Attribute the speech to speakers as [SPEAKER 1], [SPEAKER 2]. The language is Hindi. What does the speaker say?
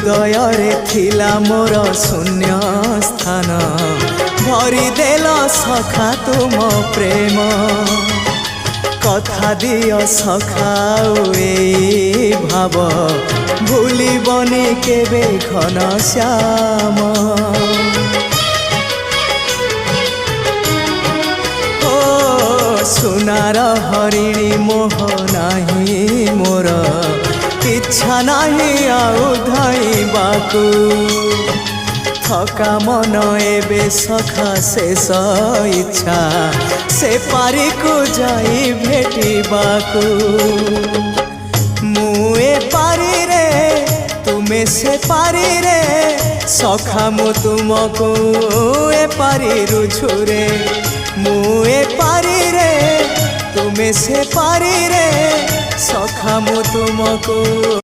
[SPEAKER 1] हृदय रे थिला मोर शून्य स्थान भरी देल सखा तुम प्रेम कथा दियो सखाओ ए भाव भूलिबनी केबे घन श्याम ओ सुनार हरिणी मोह नाही मोर इच्छा नहीं आउ धाइबाकू थका मन एबे सखा शेष इच्छा से पारी को जाई भेटिबाकू मुए पारी रे तुमे से पारी रे सखा मु तुमको ए पारी रुझुरे मुए पारी रे तुमे से पारी रे सखा मु तुमको।